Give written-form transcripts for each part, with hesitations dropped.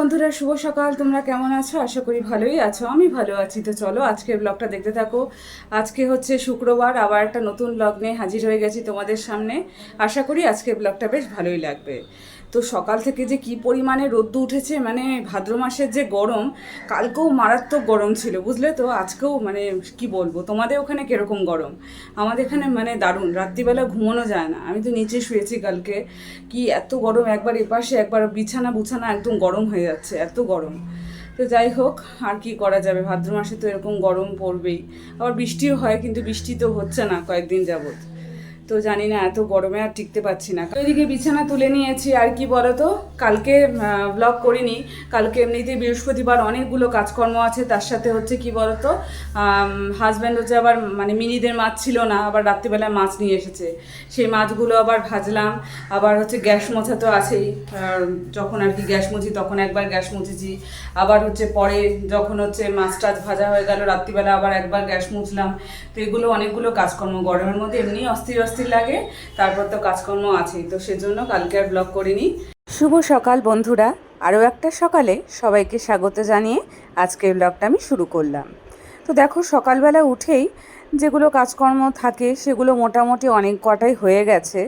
বন্ধুরা, শুভ সকাল। তোমরা কেমন আছো? আশা করি ভালোই আছো। আমি ভালো আছি। তো চলো আজকের ব্লগটা দেখতে থাকো। আজকে হচ্ছে শুক্রবার, আবার একটা নতুন ব্লগ নিয়ে হাজির হয়ে গেছি তোমাদের সামনে। আশা করি আজকের ব্লগটা বেশ ভালোই লাগবে। তো সকাল থেকে যে কি পরিমাণে রোদ্দু উঠেছে, মানে ভাদ্র মাসের যে গরম, কালকেও মারাত্মক গরম ছিল, বুঝলে তো। আজকেও মানে কি বলবো, তোমাদের ওখানে কিরকম গরম? আমাদের এখানে মানে দারুণ, রাত্রিবেলা ঘুমানো যায় না। আমি তো নিচে শুয়েছি কালকে, কি এত গরম, একবার এপাশে একবার বিছানা বুছানা একদম গরম হয়ে যাচ্ছে, এত গরম। তো যাই হোক, আর কি করা যাবে, ভাদ্র মাসে তো এরকম গরম পড়বেই। আবার বৃষ্টিও হয়, কিন্তু বৃষ্টি তো হচ্ছে না কয়েকদিন যাবত। তো জানি না, এত গরমে আর টিকতে পারছি না। ওইদিকে বিছানা তুলে নিয়েছি। আর কি বলো তো, কালকে ব্লগ করিনি। কালকে এমনিতেই বৃহস্পতিবার, অনেকগুলো কাজকর্ম আছে। তার সাথে হচ্ছে কি বলো তো, হাজব্যান্ড হচ্ছে আবার মানে মিনিদের মাছ ছিল না, আবার রাত্রিবেলায় মাছ নিয়ে এসেছে। সেই মাছগুলো আবার ভাজলাম। আবার হচ্ছে গ্যাস মোছা তো আছেই, যখন আর কি গ্যাস মুছি তখন একবার গ্যাস মুছেছি। আবার হচ্ছে পরে যখন হচ্ছে মাছ টাছ ভাজা হয়ে গেল রাত্রিবেলা আবার একবার গ্যাস মুছলাম। তো এগুলো অনেকগুলো কাজকর্ম, গরমের মধ্যে এমনি অস্থির অস্থির লাগে, তারপর তো কাজকর্ম আছেই। তো সেজন্য কালকে আর ব্লগ করিনি। শুভ সকাল বন্ধুরা, আরও একটা সকালে সবাইকে স্বাগত জানিয়ে আজকের ব্লগটা আমি শুরু করলাম। তো দেখো, সকালবেলা উঠেই যেগুলো কাজকর্ম থাকে সেগুলো মোটামুটি অনেক কটাই হয়ে গেছে।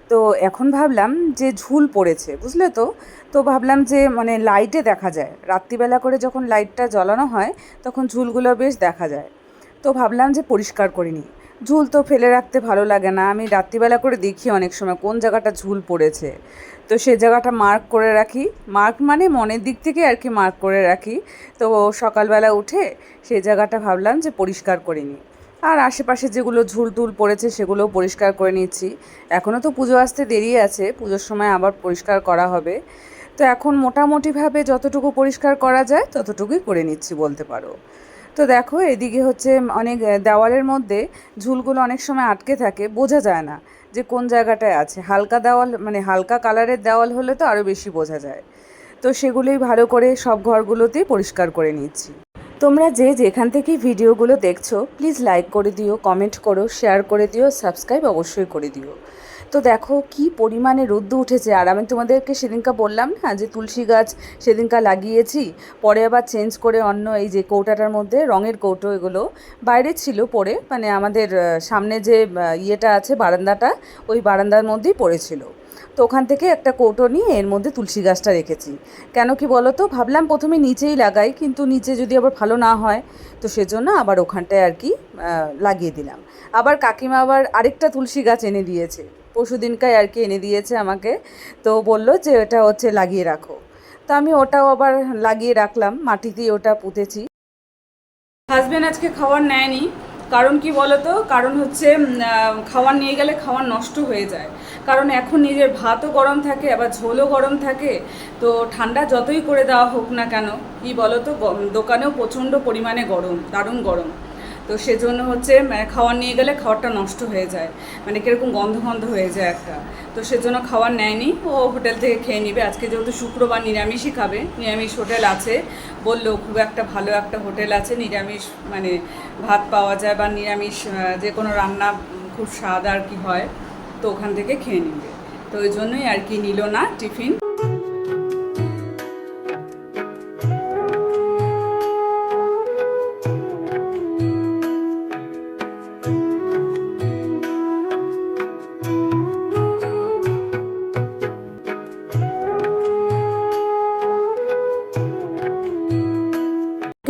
তো এখন ভাবলাম যে ঝুল পড়েছে, বুঝলে তো। তো ভাবলাম যে মানে লাইটে দেখা যায়, রাত্রিবেলা করে যখন লাইটটা জ্বালানো হয় তখন ঝুলগুলো বেশ দেখা যায়। তো ভাবলাম যে পরিষ্কার করে নিই। ঝুল তো ফেলে রাখতে ভালো লাগে না, আমি রাত্রিবেলা করে দেখি অনেক সময় কোন জায়গাটা ঝুল পড়েছে। তো সেই জায়গাটা মার্ক করে রাখি, মার্ক মানে মনের দিক থেকে আর কি মার্ক করে রাখি। তো সকালবেলা উঠে সেই জায়গাটা ভাবলাম যে পরিষ্কার করে নিই। আর আশেপাশে যেগুলো ঝুল টুল পড়েছে সেগুলোও পরিষ্কার করে নিচ্ছি। এখনও তো পুজো আসতে দেরি আছে, পুজোর সময় আবার পরিষ্কার করা হবে। তো এখন মোটামুটিভাবে যতটুকু পরিষ্কার করা যায় ততটুকুই করে নিচ্ছি বলতে পারো। তো দেখো, এদিকে হচ্ছে অনেক দেওয়ালের মধ্যে ঝুলগুলো অনেক সময় আটকে থাকে, বোঝা যায় না যে কোন জায়গাটায় আছে। হালকা দেওয়াল মানে হালকা কালারের দেওয়াল হলে তো আরও বেশি বোঝা যায়। তো সেগুলোই ভালো করে সব ঘরগুলোতেই পরিষ্কার করে নিচ্ছি। তোমরা যে যেখান থেকে ভিডিওগুলো দেখছো প্লিজ লাইক করে দিও, কমেন্ট করো, শেয়ার করে দিও, সাবস্ক্রাইব অবশ্যই করে দিও। তো দেখো কি পরিমাণে রোদ্দু উঠেছে। আর আমি তোমাদেরকে সেদিনকা বললাম না যে তুলসী গাছ সেদিনকা লাগিয়েছি, পরে আবার চেঞ্জ করে অন্য এই যে কৌটাটার মধ্যে রঙের কৌটো, এগুলো বাইরে ছিল পড়ে, মানে আমাদের সামনে যে ইয়েটা আছে বারান্দাটা, ওই বারান্দার মধ্যেই পড়েছিল। তো ওখান থেকে একটা কৌটো নিয়ে এর মধ্যে তুলসী গাছটা রেখেছি। কেন কি বলো তো, ভাবলাম প্রথমে নিচেই লাগাই, কিন্তু নিচে যদি আবার ভালো না হয়, তো সেজন্য আবার ওখানটায় আর কি লাগিয়ে দিলাম। আবার কাকিমা আবার আরেকটা তুলসী গাছ এনে দিয়েছে, পরশুদিনকায় আর কি এনে দিয়েছে আমাকে। তো বললো যে ওটা হচ্ছে লাগিয়ে রাখো। তো আমি ওটাও আবার লাগিয়ে রাখলাম, মাটিতেই ওটা পুঁতেছি। হাজব্যান্ড আজকে খাবার নেয়নি, কারণ কি বলো তো, কারণ হচ্ছে খাবার নিয়ে গেলে খাবার নষ্ট হয়ে যায়। কারণ এখন নিজের ভাতও গরম থাকে, আবার ঝোলও গরম থাকে। তো ঠান্ডা যতই করে দেওয়া হোক না কেন, কি বলো তো, দোকানেও প্রচণ্ড পরিমাণে গরম, দারুণ গরম। তো সেজন্য হচ্ছে খাবার নিয়ে গেলে খাবারটা নষ্ট হয়ে যায়, মানে কীরকম গন্ধ গন্ধ হয়ে যায় একটা। তো সেজন্য খাবার নেয়নি, ও হোটেল থেকে খেয়ে নিবে। আজকে যেহেতু শুক্রবার, নিরামিষই খাবে, নিরামিষ হোটেল আছে বললো। খুব একটা ভালো একটা হোটেল আছে, নিরামিষ মানে ভাত পাওয়া যায়, বা নিরামিষ যে কোনো রান্না খুব স্বাদ আর কি হয়। তো ওখান থেকে খেয়ে নিবে। তো ওই জন্যই আর কি নিল না টিফিন।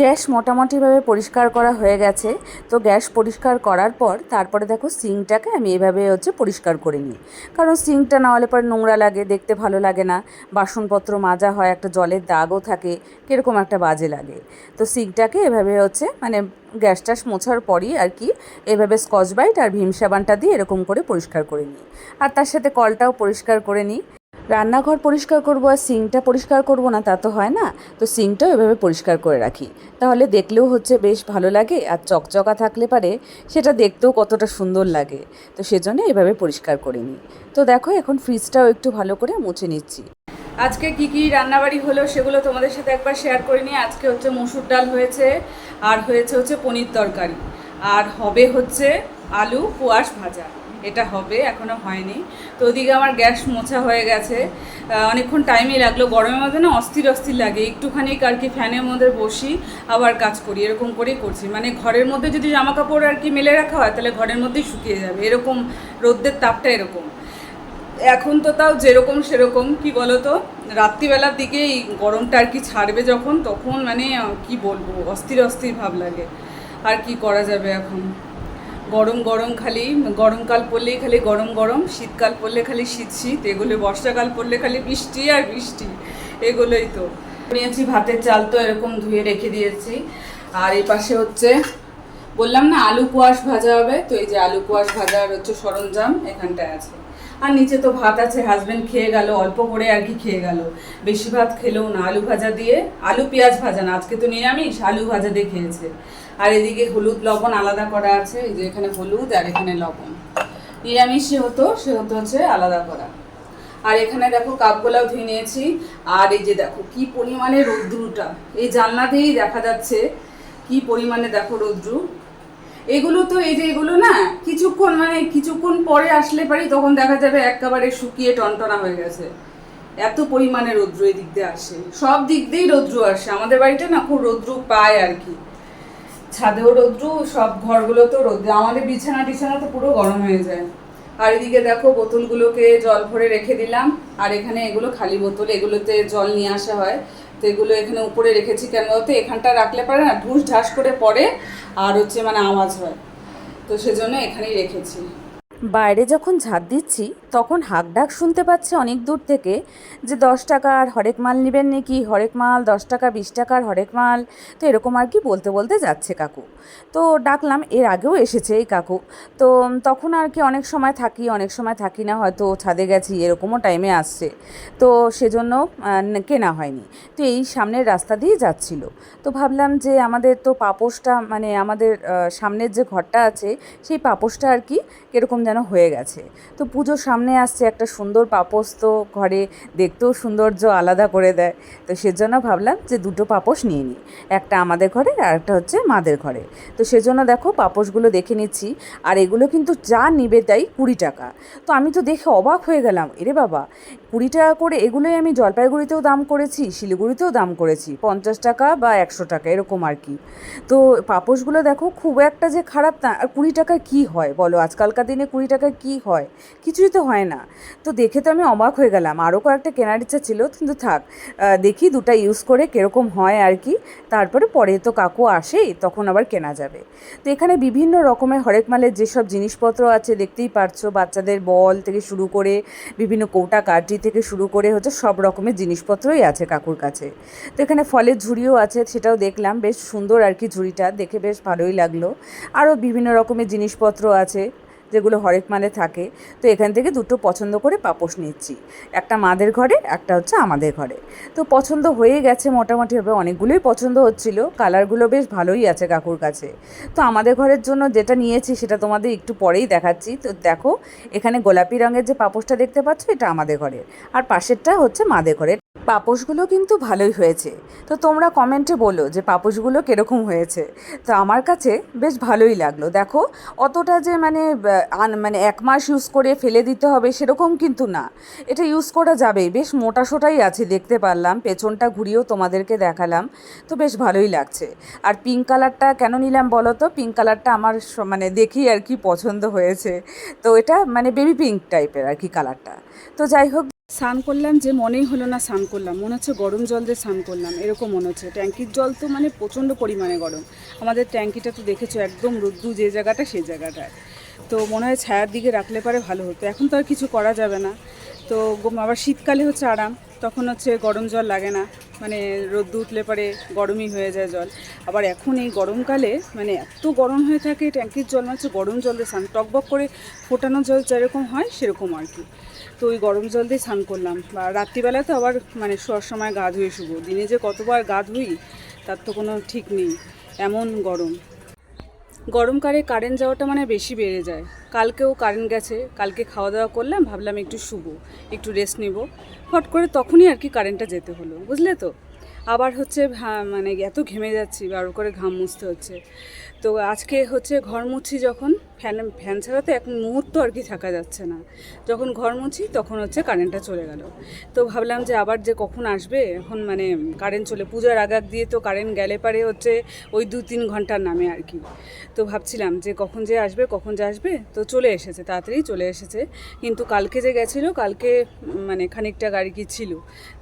গ্যাস মোটামুটিভাবে পরিষ্কার করা হয়ে গেছে। তো গ্যাস পরিষ্কার করার পর তারপরে দেখো সিঙ্কটাকে আমি এভাবে হচ্ছে পরিষ্কার করে নিই। কারণ সিঙ্কটা না হলে পরে নোংরা লাগে, দেখতে ভালো লাগে না। বাসনপত্র মাজা হয়, একটা জলের দাগও থাকে, কীরকম একটা বাজে লাগে। তো সিঙ্কটাকে এভাবে হচ্ছে মানে গ্যাস ট্যাস মোছার পরই আর কি এভাবে স্কচ ব্রাইট আর ভীম সাবানটা দিয়ে এরকম করে পরিষ্কার করে নিই। আর তার সাথে কলটাও পরিষ্কার করে নিই। রান্নাঘর পরিষ্কার করব আর সিঙ্কটা পরিষ্কার করব না তা তো হয় না। তো সিঙ্কটাও এভাবে পরিষ্কার করে রাখি, তাহলে দেখলেও হচ্ছে বেশ ভালো লাগে। আর চকচকা থাকলে পারে সেটা দেখতেও কতটা সুন্দর লাগে। তো সেজন্য এভাবে পরিষ্কার করে নিই। তো দেখো, এখন ফ্রিজটাও একটু ভালো করে মুছে নিচ্ছি। আজকে কি কি রান্নাবাড়ি হলো সেগুলো তোমাদের সাথে একবার শেয়ার করে নিই। আজকে হচ্ছে মসুর ডাল হয়েছে, আর হয়েছে হচ্ছে পনির তরকারি, আর হবে হচ্ছে আলু কোয়াশ ভাজা। এটা হবে, এখনও হয়নি। তো ওদিকে আমার গ্যাস মোছা হয়ে গেছে, অনেকক্ষণ টাইমই লাগলো। গরমের মধ্যে না অস্থির অস্থির লাগে, একটুখানি আর কি ফ্যানের মধ্যে বসি আবার কাজ করি, এরকম করেই করছি। মানে ঘরের মধ্যে যদি জামা কাপড় আর কি মেলে রাখা হয় তাহলে ঘরের মধ্যেই শুকিয়ে যাবে, এরকম রোদ্রের তাপটা এরকম। এখন তো তাও যেরকম সেরকম, কি বলো তো, রাত্রিবেলার দিকে এই গরমটা আর কি ছাড়বে যখন, তখন মানে কি বলবো, অস্থির অস্থির ভাব লাগে। আর কি করা যাবে এখন, গরম গরম খালি, গরমকাল পড়লেই খালি গরম গরম, শীতকাল পড়লে খালি শীত শীত, এগুলো বর্ষাকাল পড়লে খালি বৃষ্টি আর বৃষ্টি, এগুলোই তো। নিয়েছি ভাতের চাল, তো এরকম ধুয়ে রেখে দিয়েছি। আর এই পাশে হচ্ছে বললাম না আলু কোয়াশ ভাজা হবে, তো এই যে আলু কোয়াশ ভাজার হচ্ছে সরঞ্জাম এখানটায় আছে। আর নিচে তো ভাত আছে, হাজব্যান্ড খেয়ে গেল অল্প করে আর কি, খেয়ে গেল, বেশি ভাত খেলেও না। আলু ভাজা দিয়ে, আলু পেঁয়াজ ভাজা না, আজকে তো নিরামিষ, আলু ভাজা দিয়ে খেয়েছে। আর এদিকে হলুদ লবণ আলাদা করা আছে, এই যে এখানে হলুদ আর এখানে লবণ। নিরামিষ সে হতো হচ্ছে আলাদা করা। আর এখানে দেখো কাপগুলাও ধুয়ে নিয়েছি। আর এই যে দেখো কি পরিমাণে রৌদ্রুটা, এই জানলা দিয়েই দেখা যাচ্ছে কি পরিমাণে দেখো রৌদ্রু। এগুলো তো এই যে এগুলো না কিছুক্ষণ পরে আসলে পারি, তখন দেখা যাবে একেবারে শুকিয়ে টনটনা হয়ে গেছে। এত পরিমাণে রৌদ্র এই দিক দিয়ে আসে, সব দিক দিয়েই রৌদ্র আসে। আমাদের বাড়িটা না খুব রৌদ্র পায় আর কি, ছাদেও রৌদ্র, সব ঘরগুলো তো রৌদ্র, আমাদের বিছানা টিছানা তো পুরো গরম হয়ে যায়। আর এদিকে দেখো বোতলগুলোকে জল ভরে রেখে দিলাম। আর এখানে এগুলো খালি বোতল, এগুলোতে জল নিয়ে আসা হয়, তো এগুলো এখানে উপরে রেখেছি। কেন বলতো, এখানটা রাখলে পারে না ঢুস ঢাস করে পড়ে, আর হচ্ছে মানে আওয়াজ হয়, তো সেজন্য এখানেই রেখেছি। বাইরে যখন ঝাঁট দিচ্ছি তখন হাঁক ডাক শুনতে পাচ্ছি অনেক দূর থেকে, যে 10 টাকার হরেক মাল নেবেন নাকি, হরেক মাল 10 টাকা, 20 টাকার হরেক মাল। তো এরকম আর কি বলতে বলতে যাচ্ছে কাকু। তো ডাকলাম, এর আগেও এসেছে এই কাকু। তো তখন আর কি অনেক সময় থাকি, অনেক সময় থাকি না, হয়তো ছাদে গেছি, এরকমও টাইমে আসছে। তো সেজন্য কেনা হয়নি। তো এই সামনের রাস্তা দিয়ে যাচ্ছিল, তো ভাবলাম যে আমাদের তো পাপোশটা, মানে আমাদের সামনের যে ঘরটা আছে সেই পাপোশটা আর কি কীরকম যেন হয়ে গেছে। তো পুজোর সামনে আসছে, একটা সুন্দর পাপোশ তো ঘরে দেখতেও সৌন্দর্য আলাদা করে দেয়। তো সেজন্য ভাবলাম যে দুটো পাপোশ নিয়ে নিই, একটা আমাদের ঘরে আর একটা হচ্ছে মাদের ঘরে। তো সেজন্য দেখো পাপোশগুলো দেখে নিচ্ছি। আর এগুলো কিন্তু যা নিবে তাই 20 টাকা। তো আমি তো দেখে অবাক হয়ে গেলাম, এরে বাবা, 20 টাকা করে। এগুলোই আমি জলপাইগুড়িতেও দাম করেছি, শিলিগুড়িতেও দাম করেছি 50 টাকা বা 100 টাকা এরকম আর কি। তো পাপোশগুলো দেখো খুব একটা যে খারাপ না। আর 20 টাকায় কী হয় বলো, আজকালকার দিনে 20 টাকায় কী হয়, কিছুই তো হয় না। তো দেখে তো আমি অবাক হয়ে গেলাম, আরও কয়েকটা কেনার ইচ্ছা ছিল, কিন্তু থাক, দেখি দুটা ইউজ করে কীরকম হয় আর কি। তারপরে পরে তো কাকু আসেই, তখন আবার কেনা যাবে। তো এখানে বিভিন্ন রকমের হরেক মালের যেসব জিনিসপত্র আছে দেখতেই পারছো, বাচ্চাদের বল থেকে শুরু করে বিভিন্ন কৌটা কাঠি থেকে শুরু করে হচ্ছে সব রকমের জিনিসপত্রই আছে কাকুর কাছে। তো এখানে ফলের ঝুড়িও আছে, সেটাও দেখলাম, বেশ সুন্দর আর কি, ঝুড়িটা দেখে বেশ ভালোই লাগলো। আরও বিভিন্ন রকমের জিনিসপত্র আছে যেগুলো হরেক মালে থাকে। তো এখান থেকে দুটো পছন্দ করে পাপোশ নিচ্ছি, একটা মাদের ঘরে, একটা হচ্ছে আমাদের ঘরে। তো পছন্দ হয়ে গেছে মোটামুটিভাবে, অনেকগুলোই পছন্দ হচ্ছিল, কালারগুলো বেশ ভালোই আছে কাকুর কাছে। তো আমাদের ঘরের জন্য যেটা নিয়েছি সেটা তোমাদের একটু পরেই দেখাচ্ছি। তো দেখো, এখানে গোলাপি রঙের যে পাপোশটা দেখতে পাচ্ছ, এটা আমাদের ঘরের, আর পাশেরটা হচ্ছে মাদের ঘরের। পাপোশগুলো কিন্তু ভালোই হয়েছে। তো তোমরা কমেন্টে বলো যে পাপোশগুলো কীরকম হয়েছে। তো আমার কাছে বেশ ভালোই লাগলো। দেখো, অতটা যে মানে 1 মাস ইউজ করে ফেলে দিতে হবে সেরকম কিন্তু না, এটা ইউজ করা যাবেই। বেশ মোটা সোটাই আছে দেখতে পারলাম, পেছনটা ঘুরিয়েও তোমাদেরকে দেখালাম। তো বেশ ভালোই লাগছে। আর পিঙ্ক কালারটা কেন নিলাম বলো তো, পিঙ্ক কালারটা আমার মানে দেখেই আর কি পছন্দ হয়েছে। তো এটা মানে বেবি পিঙ্ক টাইপের আর কি কালারটা। তো যাই হোক, স্নান করলাম যে মনেই হলো না স্নান করলাম, মনে হচ্ছে গরম জল দিয়ে স্নান করলাম এরকম মনে হচ্ছে। ট্যাঙ্কির জল তো মানে প্রচণ্ড পরিমাণে গরম, আমাদের ট্যাঙ্কিটা তো দেখেছো একদম রোদ্দু যে জায়গাটা সেই জায়গাটায়। তো মনে হয় ছায়ার দিকে রাখলে পারে ভালো হতো, এখন তো আর কিছু করা যাবে না। তো আবার শীতকালে হচ্ছে আরাম, তখন হচ্ছে গরম জল লাগে না, মানে রোদ্দু উঠলে পরে গরমই হয়ে যায় জল। আবার এখন এই গরমকালে মানে এত গরম হয়ে থাকে, ট্যাঙ্কির জল মানে হচ্ছে গরম জল দিয়ে স্নান, টকবক করে ফোটানো জল যেরকম হয় সেরকম আর কি। তো ওই গরম জল দিয়ে স্নান করলাম। বা রাত্রিবেলায় তো আবার মানে শোয়ার সময় গা ধুয়ে শুবো, দিনে যে কতবার গা ধুই তার তো কোনো ঠিক নেই, এমন গরম। গরমকালে কারেন্ট যাওয়াটা মানে বেশি বেড়ে যায়। কালকেও কারেন্ট গেছে, কালকে খাওয়া দাওয়া করলাম, ভাবলাম একটু শুবো, একটু রেস্ট নেব, হট করে তখনই আর কি কারেন্টটা যেতে হলো, বুঝলে তো। আবার হচ্ছে মানে এত ঘেমে যাচ্ছি, বারো করে ঘাম মুছতে হচ্ছে। তো আজকে হচ্ছে ঘর মুছি যখন, ফ্যান ছাড়া তো এক মুহূর্ত আর কি থাকা যাচ্ছে না। যখন ঘর মুছি তখন হচ্ছে কারেন্টটা চলে গেল। তো ভাবলাম যে আবার যে কখন আসবে, এখন মানে কারেন্ট চলে পূজার আগাগ দিয়ে তো কারেন্ট গেলে পারে হচ্ছে ওই 2-3 ঘন্টার নামে আর কি। তো ভাবছিলাম যে কখন যে আসবে, তো চলে এসেছে, তাড়াতাড়ি চলে এসেছে। কিন্তু কালকে যে গেছিলো, কালকে মানে খানিকটা গাড়ি কি ছিল,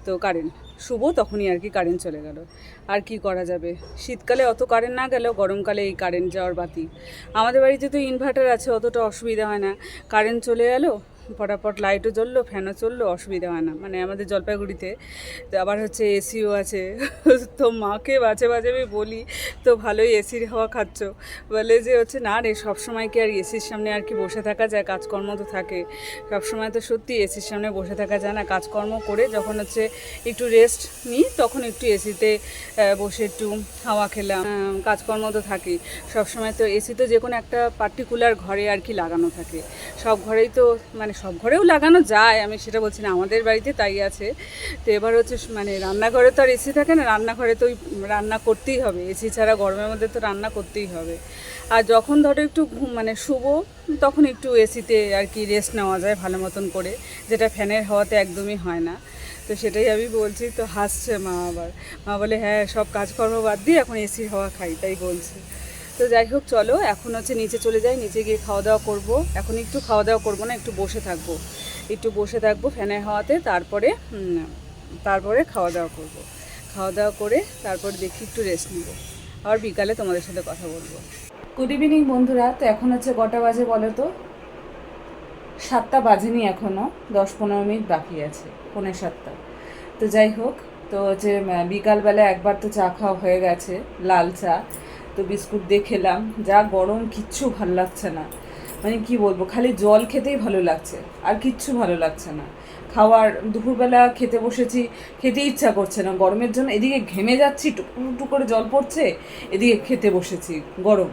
তো কারেন্ট শুভ তখনই আর কি কারেন্ট চলে গেল। আর কি করা যাবে, শীতকালে অত কারেন্ট না গেলেও গরমকালে এই কারেন্ট যাওয়ার বাতি। আমাদের বাড়িতে তো ইনভার্টার আছে, অতটা অসুবিধা হয় না। কারেন্ট চলে গেলো, ফটাফট লাইটও জ্বললো, ফ্যানও চললো, অসুবিধা হয় না। মানে আমাদের জলপাইগুড়িতে তো আবার হচ্ছে এসিও আছে। তো মাকে বাজে বাজে আমি বলি, তো ভালোই এসির হাওয়া খাচ্ছ। বলে যে হচ্ছে না রে, সবসময় কি আর এসির সামনে আর কি বসে থাকা যায়, কাজকর্ম তো থাকে সবসময়। তো সত্যি এসির সামনে বসে থাকা যায় না, কাজকর্ম করে যখন হচ্ছে একটু রেস্ট নিই তখন একটু এসিতে বসে একটু হাওয়া খেলাম। কাজকর্ম তো থাকেই সবসময়। তো এসি তো যে কোনো একটা পার্টিকুলার ঘরে আর কি লাগানো থাকে, সব ঘরেই তো মানে সব ঘরেও লাগানো যায়, আমি সেটা বলছি না, আমাদের বাড়িতে তাই আছে। তো এবার হচ্ছে মানে রান্নাঘরে তো আর এসি থাকে না, রান্নাঘরে তো ওই রান্না করতেই হবে, এসি ছাড়া গরমের মধ্যে তো রান্না করতেই হবে। আর যখন ধরো একটু মানে শুভ, তখন একটু এসিতে আর কি রেস্ট নেওয়া যায় ভালো মতন করে, যেটা ফ্যানের হাওয়াতে একদমই হয় না। তো সেটাই আমি বলছি, তো হাসছে মা। আবার মা বলে হ্যাঁ, সব কাজকর্ম বাদ দিয়ে এখন এসির হাওয়া খাই, তাই বলছে। তো যাই হোক, চলো এখন হচ্ছে নিচে চলে যাই, নিচে গিয়ে খাওয়া দাওয়া করবো। এখন একটু খাওয়া দাওয়া করবো না, একটু বসে থাকবো ফ্যানের হাওয়াতে, তারপরে খাওয়া দাওয়া করবো। খাওয়া দাওয়া করে তারপর দেখি একটু রেস্ট নেবো, আবার বিকালে তোমাদের সাথে কথা বলবো। গুড ইভিনিং বন্ধুরা। তো এখন হচ্ছে কটা বাজে বলো তো? 7টা বাজেনি এখনও, 10-15 মিনিট বাকি আছে, 6:45। তো যাই হোক, তো হচ্ছে বিকালবেলা একবার তো চা খাওয়া হয়ে গেছে, লাল চা। তো বিস্কুট দিয়ে খেলাম, যা গরম, কিচ্ছু ভালো লাগছে না। মানে কি বলবো, খালি জল খেতেই ভালো লাগছে, আর কিচ্ছু ভালো লাগছে না। দুপুরবেলা খেতে বসেছি, খেতে ইচ্ছা করছে না গরমের জন্য। এদিকে ঘেমে যাচ্ছি, টুকটুক করে জল পড়ছে, এদিকে খেতে বসেছি, গরম।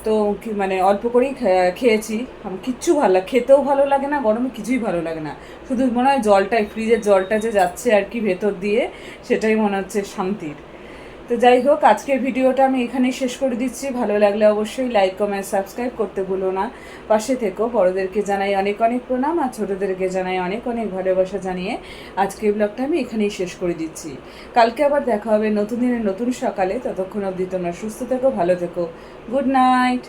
তো মানে অল্প করেই খেয়েছি। কিচ্ছু খেতেও ভালো লাগে না, গরমে কিছুই ভালো লাগে না। শুধু মনে হয় জলটাই, ফ্রিজের জলটা যে যাচ্ছে আর কি ভেতর দিয়ে, সেটাই মনে হচ্ছে শান্তির। তো যাই হোক, আজকের ভিডিওটা আমি এখানেই শেষ করে দিচ্ছি। ভালো লাগলে অবশ্যই লাইক, কমেন্ট, সাবস্ক্রাইব করতে ভুলো না। পাশে থেকো। বড়োদেরকে জানাই অনেক অনেক প্রণাম, আর ছোটোদেরকে জানাই অনেক অনেক ভালোবাসা জানিয়ে আজকের ব্লগটা আমি এখানেই শেষ করে দিচ্ছি। কালকে আবার দেখা হবে নতুন দিনের নতুন সকালে। ততক্ষণ অবধি তোমরা সুস্থ থেকো, ভালো থেকো। Good night.